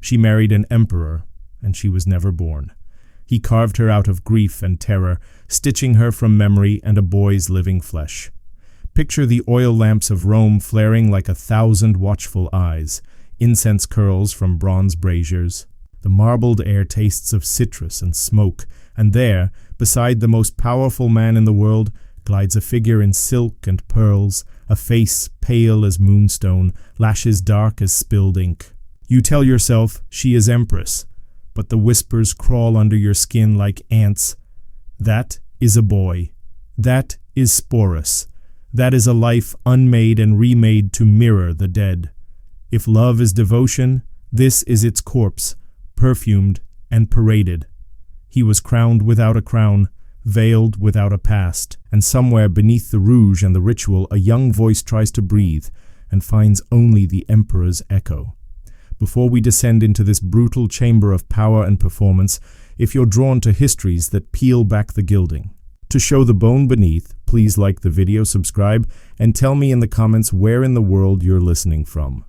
She married an emperor, and she was never born. He carved her out of grief and terror, stitching her from memory and a boy's living flesh. Picture the oil lamps of Rome flaring like 1,000 watchful eyes, incense curls from bronze braziers. The marbled air tastes of citrus and smoke, and there, beside the most powerful man in the world, glides a figure in silk and pearls, a face pale as moonstone, lashes dark as spilled ink. You tell yourself she is empress, but the whispers crawl under your skin like ants. That is a boy. That is Sporus. That is a life unmade and remade to mirror the dead. If love is devotion, this is its corpse, perfumed and paraded. He was crowned without a crown, veiled without a past, and somewhere beneath the rouge and the ritual a young voice tries to breathe and finds only the emperor's echo. Before we descend into this brutal chamber of power and performance, if you're drawn to histories that peel back the gilding. To show the bone beneath, please like the video, subscribe, and tell me in the comments where in the world you're listening from.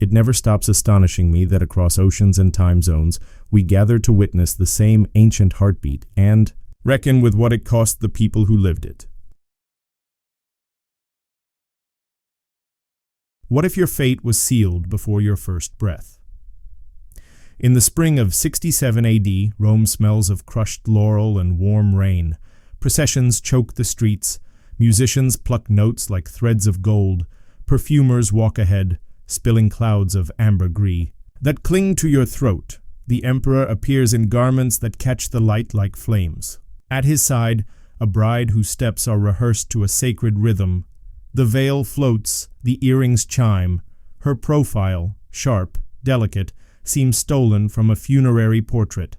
It never stops astonishing me that across oceans and time zones, we gather to witness the same ancient heartbeat and reckon with what it cost the people who lived it. What if your fate was sealed before your first breath? In the spring of 67 AD, Rome smells of crushed laurel and warm rain. Processions choke the streets, musicians pluck notes like threads of gold, perfumers walk ahead, spilling clouds of ambergris that cling to your throat. The emperor appears in garments that catch the light like flames. At his side, a bride whose steps are rehearsed to a sacred rhythm. The veil floats, the earrings chime. Her profile, sharp, delicate, seems stolen from a funerary portrait.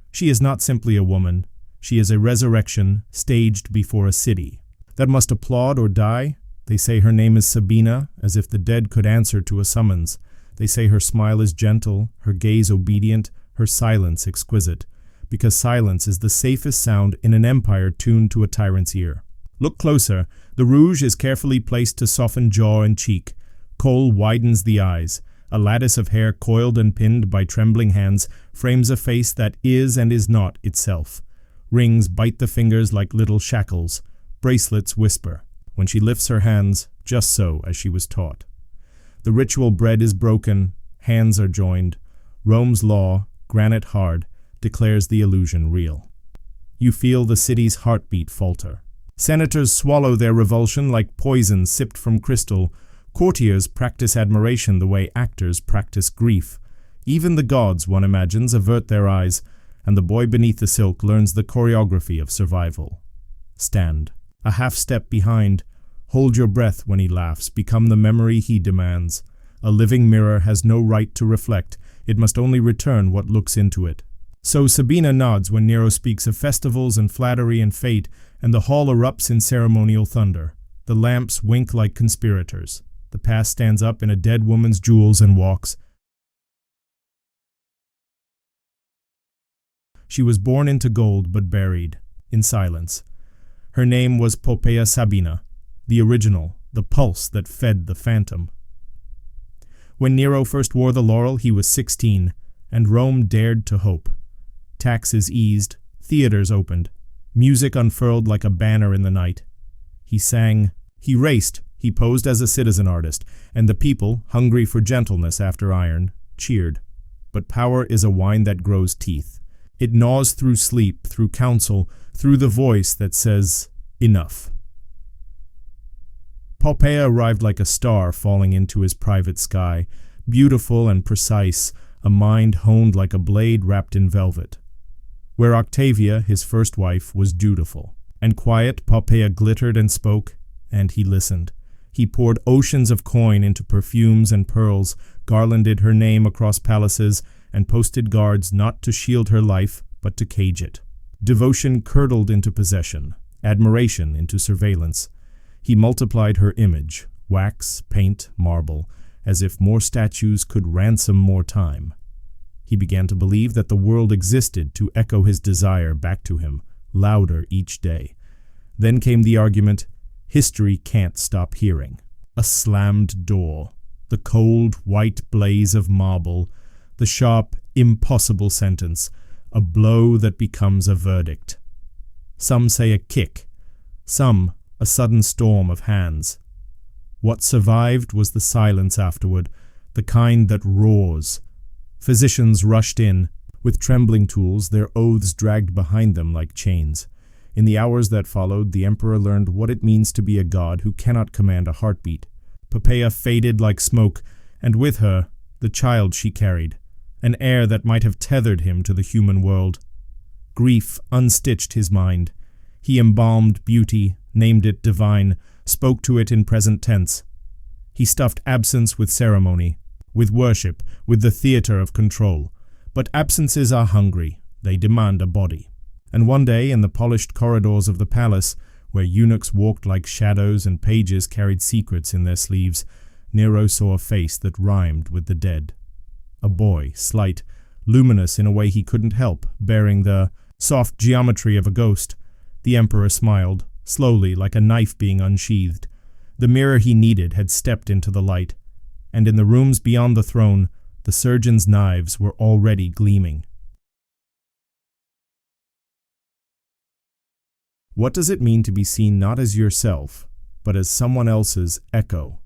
She is not simply a woman. She is a resurrection staged before a city that must applaud or die. They say her name is Sabina, as if the dead could answer to a summons. They say her smile is gentle, her gaze obedient, her silence exquisite, because silence is the safest sound in an empire tuned to a tyrant's ear. Look closer. The rouge is carefully placed to soften jaw and cheek. Kohl widens the eyes. A lattice of hair coiled and pinned by trembling hands frames a face that is and is not itself. Rings bite the fingers like little shackles. Bracelets whisper. When she lifts her hands, just so as she was taught. The ritual bread is broken, hands are joined. Rome's law, granite hard, declares the illusion real. You feel the city's heartbeat falter. Senators swallow their revulsion like poison sipped from crystal. Courtiers practice admiration the way actors practice grief. Even the gods, one imagines, avert their eyes, and the boy beneath the silk learns the choreography of survival. Stand. A half step behind. Hold your breath when he laughs. Become the memory he demands. A living mirror has no right to reflect. It must only return what looks into it. So Sabina nods when Nero speaks of festivals and flattery and fate, and the hall erupts in ceremonial thunder. The lamps wink like conspirators. The past stands up in a dead woman's jewels and walks. She was born into gold but buried in silence. Her name was Poppæa Sabina, the original, the pulse that fed the phantom. When Nero first wore the laurel, he was 16, and Rome dared to hope. Taxes eased, theaters opened, music unfurled like a banner in the night. He sang, he raced, he posed as a citizen artist, and the people, hungry for gentleness after iron, cheered. But power is a wine that grows teeth. It gnaws through sleep, through counsel, through the voice that says, enough. Poppæa arrived like a star falling into his private sky, beautiful and precise, a mind honed like a blade wrapped in velvet. Where Octavia, his first wife, was dutiful. And quiet, Poppæa glittered and spoke, and he listened. He poured oceans of coin into perfumes and pearls, garlanded her name across palaces, and posted guards not to shield her life, but to cage it. Devotion curdled into possession, admiration into surveillance. He multiplied her image, wax, paint, marble, as if more statues could ransom more time. He began to believe that the world existed to echo his desire back to him, louder each day. Then came the argument, history can't stop hearing. A slammed door, the cold, white blaze of marble, the sharp, impossible sentence, a blow that becomes a verdict. Some say a kick, some a sudden storm of hands. What survived was the silence afterward, the kind that roars. Physicians rushed in, with trembling tools, their oaths dragged behind them like chains. In the hours that followed, the emperor learned what it means to be a god who cannot command a heartbeat. Poppæa faded like smoke, and with her, the child she carried, an heir that might have tethered him to the human world. Grief unstitched his mind. He embalmed beauty, named it divine, spoke to it in present tense. He stuffed absence with ceremony, with worship, with the theater of control. But absences are hungry, they demand a body. And one day, in the polished corridors of the palace, where eunuchs walked like shadows and pages carried secrets in their sleeves, Nero saw a face that rhymed with the dead. A boy, slight, luminous in a way he couldn't help, bearing the soft geometry of a ghost. The emperor smiled, slowly, like a knife being unsheathed. The mirror he needed had stepped into the light, and in the rooms beyond the throne, the surgeons' knives were already gleaming. What does it mean to be seen not as yourself, but as someone else's echo?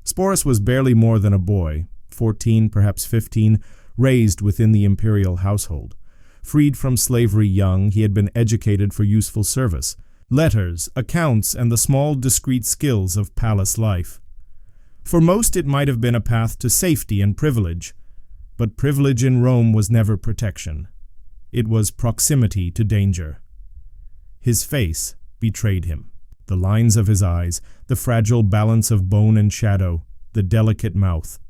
Sporus was barely more than a boy, 14, perhaps 15, raised within the imperial household. Freed from slavery young, he had been educated for useful service, letters, accounts, and the small, discreet skills of palace life. For most it might have been a path to safety and privilege, but privilege in Rome was never protection. It was proximity to danger. His face betrayed him. The lines of his eyes, the fragile balance of bone and shadow, the delicate mouth.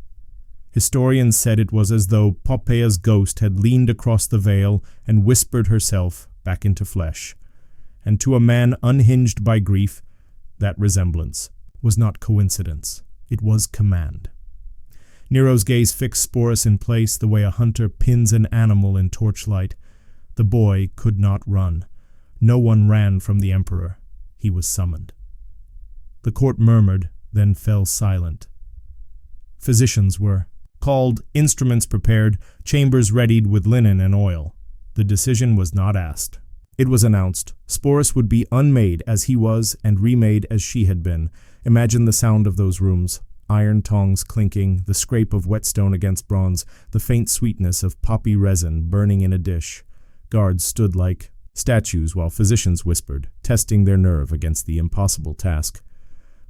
Historians said it was as though Poppæa's ghost had leaned across the veil and whispered herself back into flesh. And to a man unhinged by grief, that resemblance was not coincidence. It was command. Nero's gaze fixed Sporus in place the way a hunter pins an animal in torchlight. The boy could not run. No one ran from the emperor. He was summoned. The court murmured, then fell silent. Physicians were called, instruments prepared, chambers readied with linen and oil. The decision was not asked. It was announced. Sporus would be unmade as he was and remade as she had been. Imagine the sound of those rooms. Iron tongs clinking, the scrape of whetstone against bronze, the faint sweetness of poppy resin burning in a dish. Guards stood like statues while physicians whispered, testing their nerve against the impossible task.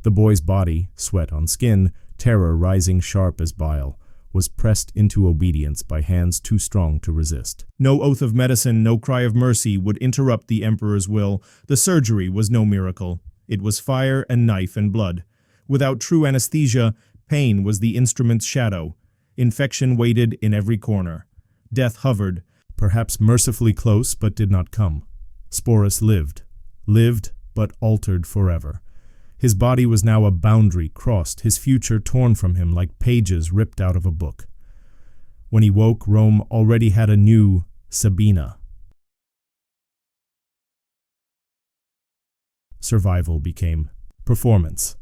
The boy's body, sweat on skin, terror rising sharp as bile, was pressed into obedience by hands too strong to resist. No oath of medicine, no cry of mercy would interrupt the emperor's will. The surgery was no miracle. It was fire and knife and blood. Without true anesthesia, pain was the instrument's shadow. Infection waited in every corner. Death hovered, perhaps mercifully close, but did not come. Sporus lived, but altered forever. His body was now a boundary crossed, his future torn from him like pages ripped out of a book. When he woke, Rome already had a new Sabina. Survival became performance.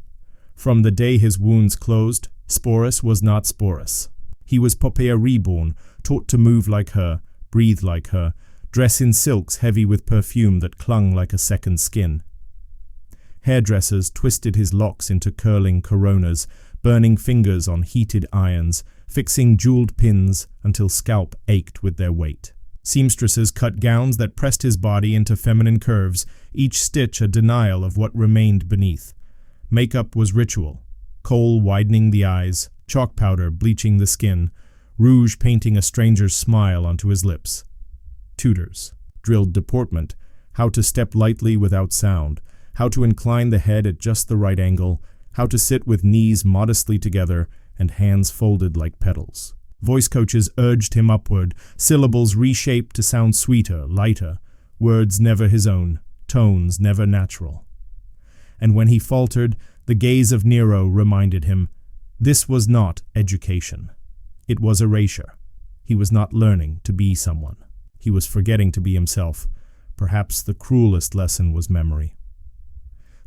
From the day his wounds closed, Sporus was not Sporus. He was Poppæa reborn, taught to move like her, breathe like her, dress in silks heavy with perfume that clung like a second skin. Hairdressers twisted his locks into curling coronas, burning fingers on heated irons, fixing jeweled pins until scalp ached with their weight. Seamstresses cut gowns that pressed his body into feminine curves, each stitch a denial of what remained beneath. Makeup was ritual, kohl widening the eyes, chalk powder bleaching the skin, rouge painting a stranger's smile onto his lips. Tutors drilled deportment, how to step lightly without sound, how to incline the head at just the right angle, how to sit with knees modestly together and hands folded like petals. Voice coaches urged him upward, syllables reshaped to sound sweeter, lighter, words never his own, tones never natural. And when he faltered, the gaze of Nero reminded him, this was not education. It was erasure. He was not learning to be someone. He was forgetting to be himself. Perhaps the cruelest lesson was memory.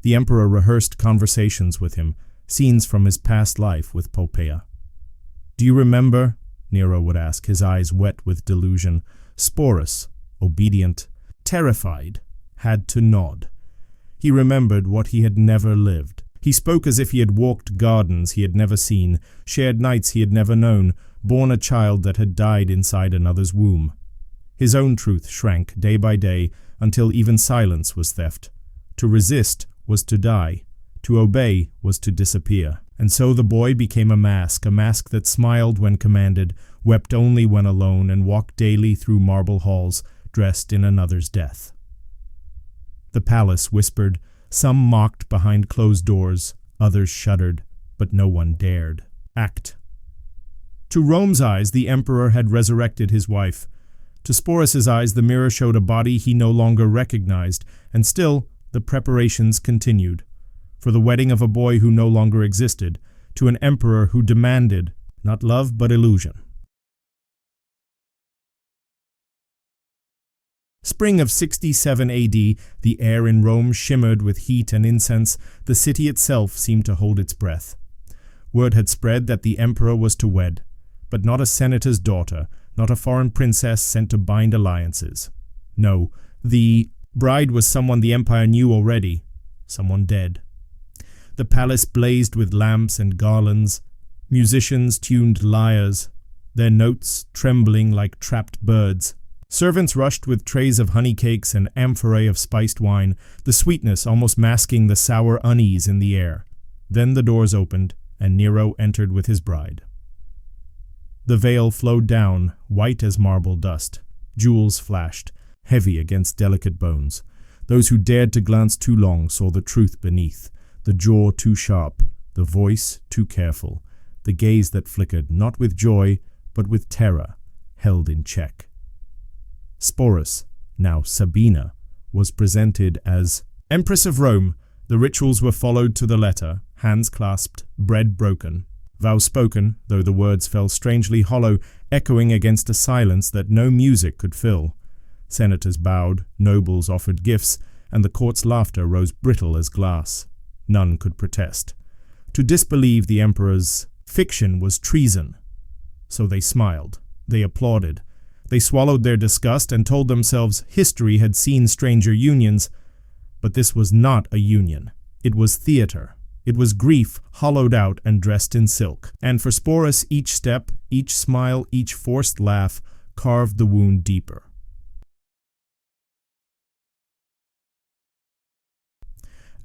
The emperor rehearsed conversations with him, scenes from his past life with Poppæa. Do you remember? Nero would ask, his eyes wet with delusion. Sporus, obedient, terrified, had to nod. He remembered what he had never lived. He spoke as if he had walked gardens he had never seen, shared nights he had never known, borne a child that had died inside another's womb. His own truth shrank day by day until even silence was theft. To resist was to die. To obey was to disappear. And so the boy became a mask that smiled when commanded, wept only when alone, and walked daily through marble halls, dressed in another's death. The palace whispered, some mocked behind closed doors, others shuddered, but no one dared act. To Rome's eyes, the emperor had resurrected his wife. To Sporus's eyes, the mirror showed a body he no longer recognized, and still the preparations continued. For the wedding of a boy who no longer existed, to an emperor who demanded not love but illusion. Spring of 67 AD, the air in Rome shimmered with heat and incense. The city itself seemed to hold its breath. Word had spread that the emperor was to wed, but not a senator's daughter, not a foreign princess sent to bind alliances. No, the bride was someone the empire knew already, someone dead. The palace blazed with lamps and garlands. Musicians tuned lyres, their notes trembling like trapped birds. Servants rushed with trays of honey cakes and amphorae of spiced wine, the sweetness almost masking the sour unease in the air. Then the doors opened, and Nero entered with his bride. The veil flowed down, white as marble dust. Jewels flashed, heavy against delicate bones. Those who dared to glance too long saw the truth beneath, the jaw too sharp, the voice too careful, the gaze that flickered not with joy, but with terror, held in check. Sporus, now Sabina, was presented as Empress of Rome. The rituals were followed to the letter, hands clasped, bread broken, vows spoken, though the words fell strangely hollow, echoing against a silence that no music could fill. Senators bowed, nobles offered gifts, and the court's laughter rose brittle as glass. None could protest. To disbelieve the emperor's fiction was treason. So they smiled, they applauded. They swallowed their disgust and told themselves history had seen stranger unions. But this was not a union. It was theater. It was grief hollowed out and dressed in silk. And for Sporus, each step, each smile, each forced laugh carved the wound deeper.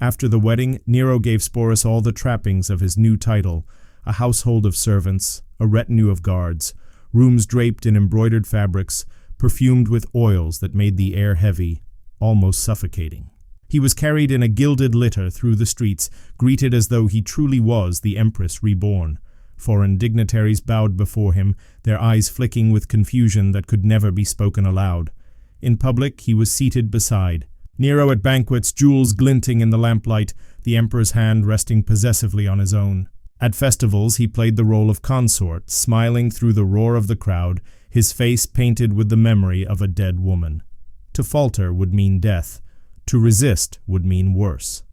After the wedding, Nero gave Sporus all the trappings of his new title, a household of servants, a retinue of guards, rooms draped in embroidered fabrics, perfumed with oils that made the air heavy, almost suffocating. He was carried in a gilded litter through the streets, greeted as though he truly was the empress reborn. Foreign dignitaries bowed before him, their eyes flicking with confusion that could never be spoken aloud. In public, he was seated beside Nero at banquets, jewels glinting in the lamplight, the emperor's hand resting possessively on his own. At festivals, he played the role of consort, smiling through the roar of the crowd, his face painted with the memory of a dead woman. To falter would mean death. To resist would mean worse.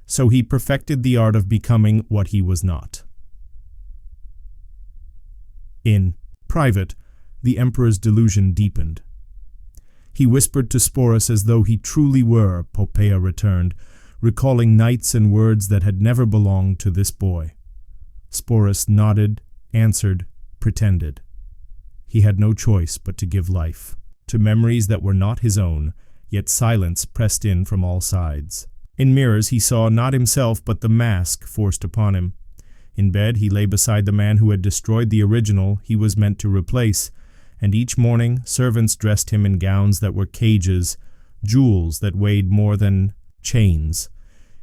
So he perfected the art of becoming what he was not. In private, the emperor's delusion deepened. He whispered to Sporus as though he truly were, Poppæa returned, recalling nights and words that had never belonged to this boy. Sporus nodded, answered, pretended. He had no choice but to give life to memories that were not his own, yet silence pressed in from all sides. In mirrors he saw not himself but the mask forced upon him. In bed he lay beside the man who had destroyed the original he was meant to replace, and each morning servants dressed him in gowns that were cages, jewels that weighed more than chains.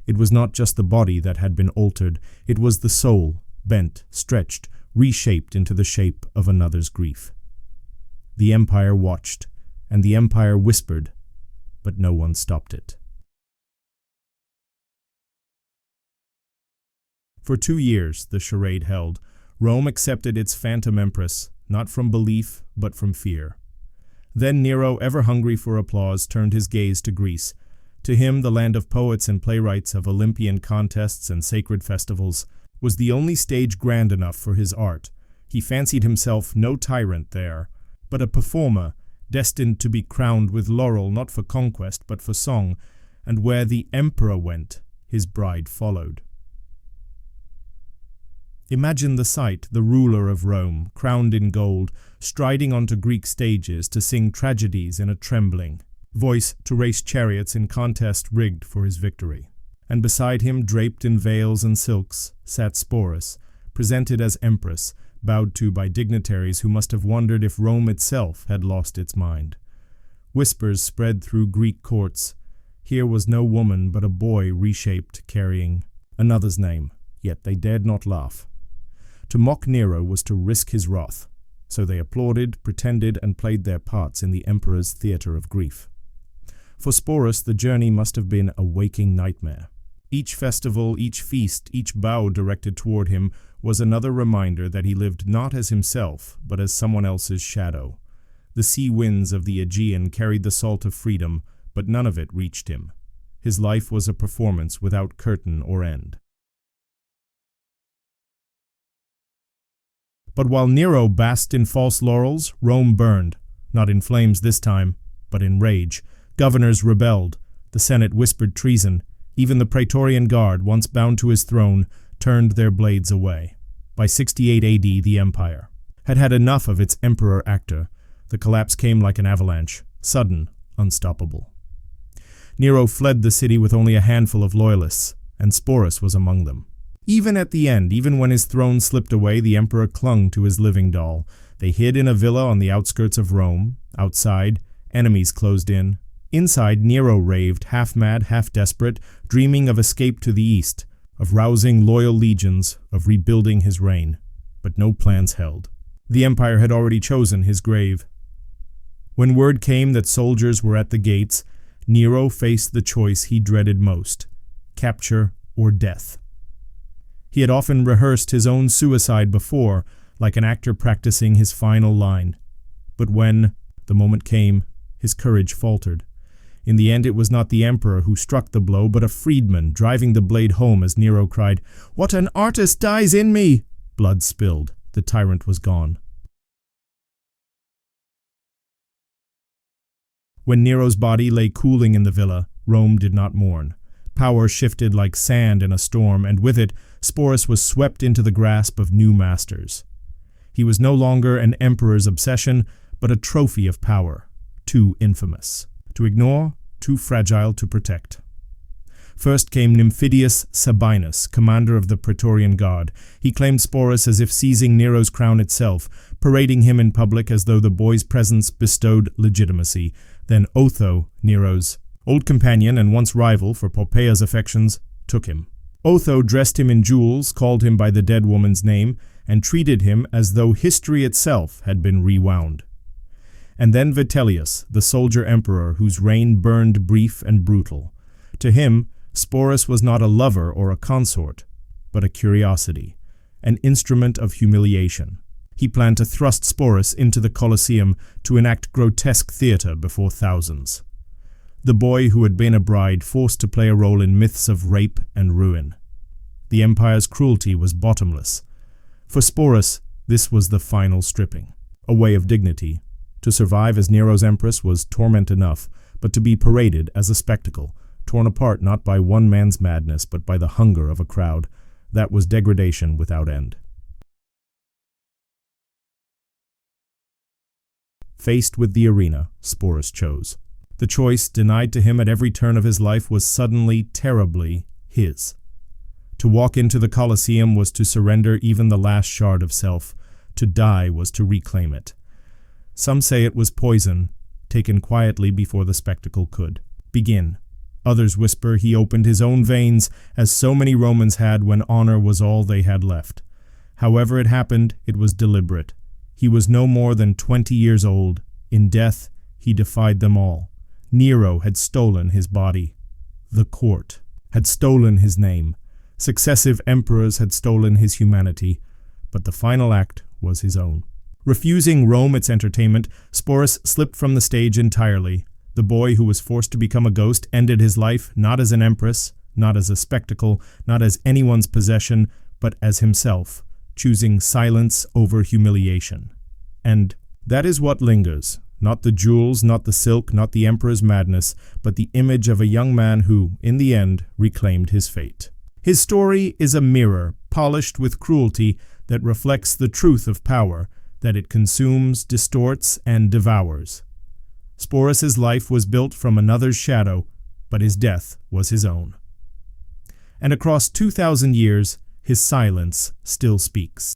It was not just the body that had been altered, it was the soul, bent, stretched, reshaped into the shape of another's grief. The empire watched, and the empire whispered, but no one stopped it. For 2 years the charade held. Rome accepted its phantom empress, not from belief, but from fear. Then Nero, ever hungry for applause, turned his gaze to Greece. To him, the land of poets and playwrights, of Olympian contests and sacred festivals, was the only stage grand enough for his art. He fancied himself no tyrant there, but a performer, destined to be crowned with laurel not for conquest but for song, and where the emperor went, his bride followed. Imagine the sight, the ruler of Rome, crowned in gold, striding onto Greek stages to sing tragedies in a trembling voice, to race chariots in contest rigged for his victory. And beside him, draped in veils and silks, sat Sporus, presented as empress, bowed to by dignitaries who must have wondered if Rome itself had lost its mind. Whispers spread through Greek courts. Here was no woman but a boy reshaped, carrying another's name, yet they dared not laugh. To mock Nero was to risk his wrath, so they applauded, pretended, and played their parts in the emperor's theatre of grief. For Sporus, the journey must have been a waking nightmare. Each festival, each feast, each bow directed toward him was another reminder that he lived not as himself, but as someone else's shadow. The sea winds of the Aegean carried the salt of freedom, but none of it reached him. His life was a performance without curtain or end. But while Nero basked in false laurels, Rome burned, not in flames this time, but in rage. Governors rebelled, the Senate whispered treason, even the Praetorian Guard, once bound to his throne, turned their blades away. By 68 AD, the empire had had enough of its emperor-actor. The collapse came like an avalanche, sudden, unstoppable. Nero fled the city with only a handful of loyalists, and Sporus was among them. Even at the end, even when his throne slipped away, the emperor clung to his living doll. They hid in a villa on the outskirts of Rome. Outside, enemies closed in. Inside, Nero raved, half-mad, half-desperate, dreaming of escape to the east, of rousing loyal legions, of rebuilding his reign. But no plans held. The empire had already chosen his grave. When word came that soldiers were at the gates, Nero faced the choice he dreaded most: capture or death. He had often rehearsed his own suicide before, like an actor practicing his final line. But when the moment came, his courage faltered. In the end, it was not the emperor who struck the blow, but a freedman driving the blade home as Nero cried, "What an artist dies in me!" Blood spilled. The tyrant was gone. When Nero's body lay cooling in the villa, Rome did not mourn. Power shifted like sand in a storm, and with it, Sporus was swept into the grasp of new masters. He was no longer an emperor's obsession, but a trophy of power, too infamous to ignore, too fragile to protect. First came Nymphidius Sabinus, commander of the Praetorian Guard. He claimed Sporus as if seizing Nero's crown itself, parading him in public as though the boy's presence bestowed legitimacy. Then Otho, Nero's old companion and once rival for Poppæa's affections, took him. Otho dressed him in jewels, called him by the dead woman's name, and treated him as though history itself had been rewound. And then Vitellius, the soldier emperor whose reign burned brief and brutal. To him, Sporus was not a lover or a consort, but a curiosity, an instrument of humiliation. He planned to thrust Sporus into the Colosseum to enact grotesque theater before thousands. The boy who had been a bride forced to play a role in myths of rape and ruin. The empire's cruelty was bottomless. For Sporus, this was the final stripping, a way of dignity. To survive as Nero's empress was torment enough, but to be paraded as a spectacle, torn apart not by one man's madness but by the hunger of a crowd, that was degradation without end. Faced with the arena, Sporus chose. The choice, denied to him at every turn of his life, was suddenly, terribly his. To walk into the Colosseum was to surrender even the last shard of self. To die was to reclaim it. Some say it was poison, taken quietly before the spectacle could begin. Others whisper he opened his own veins, as so many Romans had when honor was all they had left. However it happened, it was deliberate. He was no more than 20 years old. In death, he defied them all. Nero had stolen his body. The court had stolen his name. Successive emperors had stolen his humanity. But the final act was his own. Refusing Rome its entertainment, Sporus slipped from the stage entirely. The boy who was forced to become a ghost ended his life not as an empress, not as a spectacle, not as anyone's possession, but as himself, choosing silence over humiliation. And that is what lingers, not the jewels, not the silk, not the emperor's madness, but the image of a young man who, in the end, reclaimed his fate. His story is a mirror, polished with cruelty, that reflects the truth of power, that it consumes, distorts, and devours. Sporus's life was built from another's shadow, but his death was his own. And across 2,000 years, his silence still speaks.